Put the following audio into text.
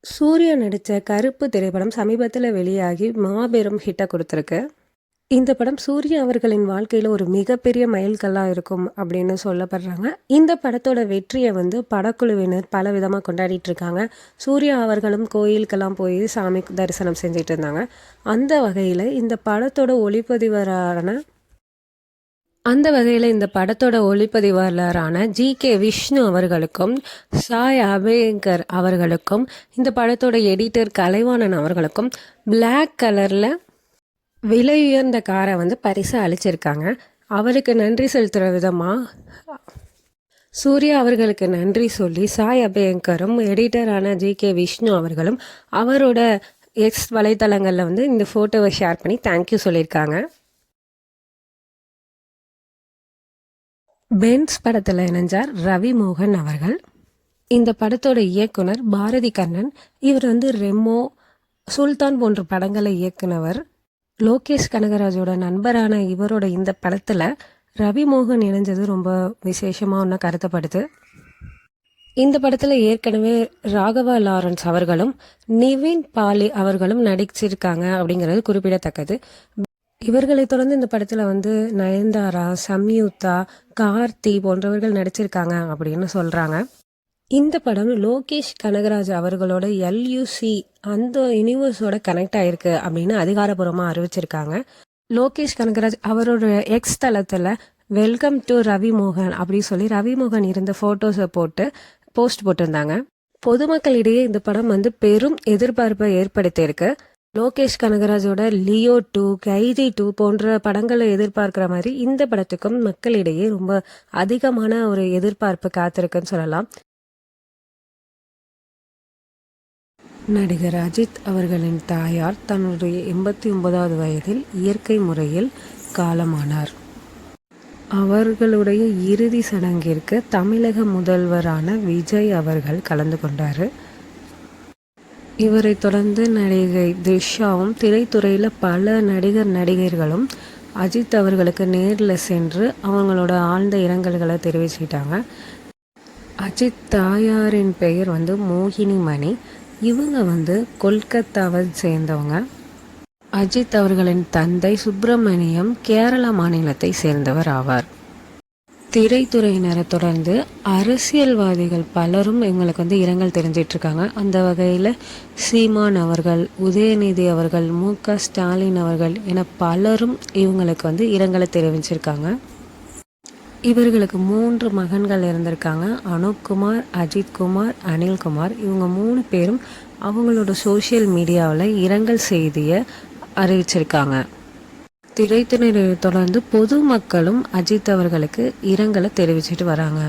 சூர்யா நடித்த கருப்பு திரைப்படம் சமீபத்தில் வெளியாகி மாபெரும் ஹிட்டை கொடுத்துருக்கு. இந்த படம் சூர்யா அவர்களின் வாழ்க்கையில் ஒரு மிகப்பெரிய மைல்கல்லாக இருக்கும் அப்படின்னு சொல்லப்படுறாங்க. இந்த படத்தோட வெற்றியை படக்குழுவினர் பல விதமாக கொண்டாடிட்டு இருக்காங்க. சூர்யா அவர்களும் கோயிலுக்கெல்லாம் போய் சாமி தரிசனம் செஞ்சுட்டு இருந்தாங்க. அந்த வகையில் இந்த படத்தோட ஒளிப்பதிவாளரான ஜி.கே. விஷ்ணு அவர்களுக்கும் சாய் அபயங்கர் அவர்களுக்கும் இந்த படத்தோட எடிட்டர் கலைவாணன் அவர்களுக்கும் பிளாக் கலரில் விலை உயர்ந்த காரை பரிசா அளிச்சிருக்காங்க. அவருக்கு நன்றி செலுத்துகிற விதமாக சூர்யா அவர்களுக்கு நன்றி சொல்லி சாய் அபயங்கரும் எடிட்டரான ஜி.கே. விஷ்ணு அவர்களும் அவரோட எக்ஸ் வலைத்தளங்களில் இந்த ஃபோட்டோவை ஷேர் பண்ணி தேங்க்யூ சொல்லியிருக்காங்க. பென்ஸ் படத்தில் இணைஞ்சார் ரவி மோகன் அவர்கள். இந்த படத்தோட இயக்குனர் பாரதி கண்ணன். இவர் ரெமோ, சுல்தான் போன்ற படங்களை இயக்குனவர். லோகேஷ் கனகராஜோட நண்பரான இவரோட இந்த படத்தில் ரவி மோகன் இணைஞ்சது ரொம்ப விசேஷமாக ஒன்று கருதப்படுது. இந்த படத்தில் ஏற்கனவே ராகவா லாரன்ஸ் அவர்களும் நிவின் பாலி அவர்களும் நடிச்சிருக்காங்க அப்படிங்கிறது குறிப்பிடத்தக்கது. இவர்களை தொடர்ந்து இந்த படத்தில் நயன்தாரா, சம்யுக்தா, கார்த்தி போன்றவர்கள் நடிச்சிருக்காங்க அப்படின்னு சொல்கிறாங்க. இந்த படம் லோகேஷ் கனகராஜ் அவர்களோட LUC அந்த யூனிவர்ஸோட கனெக்ட் ஆகிருக்கு அப்படின்னு அதிகாரப்பூர்வமாக அறிவிச்சிருக்காங்க. லோகேஷ் கனகராஜ் அவரோட எக்ஸ் தளத்தில் வெல்கம் டு ரவி மோகன் அப்படி சொல்லி ரவி மோகன் இருந்த ஃபோட்டோஸை போஸ்ட் போட்டிருந்தாங்க. பொதுமக்களிடையே இந்த படம் பெரும் எதிர்பார்ப்பை ஏற்படுத்தியிருக்கு. லோகேஷ் கனகராஜோட லியோ 2, கைதி 2 போன்ற படங்களை எதிர்பார்க்குற மாதிரி இந்த படத்துக்கும் மக்களிடையே ரொம்ப அதிகமான ஒரு எதிர்பார்ப்பு காத்திருக்குன்னு சொல்லலாம். நடிகர் அஜித் அவர்களின் தாயார் தன்னுடைய 89வது வயதில் இயற்கை முறையில் காலமானார். அவர்களுடைய இறுதி சடங்கிற்கு தமிழக முதல்வரான விஜய் அவர்கள் கலந்து கொண்டார். இவரை தொடர்ந்து நடிகை த்ரிஷாவும் திரைத்துறையில் பல நடிகர்களும் அஜித் அவர்களுக்கு நேரில் சென்று அவங்களோட ஆழ்ந்த இரங்கல்களை தெரிவிச்சுக்கிட்டாங்க. அஜித் தாயாரின் பெயர் மோகினி மணி. இவங்க கொல்கத்தாவை சேர்ந்தவங்க. அஜித் அவர்களின் தந்தை சுப்பிரமணியம் கேரளா மாநிலத்தை சேர்ந்தவர் ஆவார். திரைத்துறையினரை தொடர்ந்து அரசியல்வாதிகள் பலரும் இவங்களுக்கு இரங்கல் தெரிஞ்சிட்ருக்காங்க. அந்த வகையில் சீமான் அவர்கள், உதயநிதி அவர்கள், மு.க. ஸ்டாலின் அவர்கள் என பலரும் இவங்களுக்கு இரங்கலை தெரிவிச்சிருக்காங்க. இவர்களுக்கு 3 மகன்கள் இருந்திருக்காங்க. அனுப்குமார், அஜித்குமார், அனில்குமார். இவங்க 3 பேரும் அவங்களோட சோஷியல் மீடியாவில் இரங்கல் செய்தியை அறிவிச்சிருக்காங்க. திரைத்துறையை தொடர்ந்து பொதுமக்களும் அஜித் அவர்களுக்கு இரங்கலை தெரிவிச்சிட்டு வராங்க.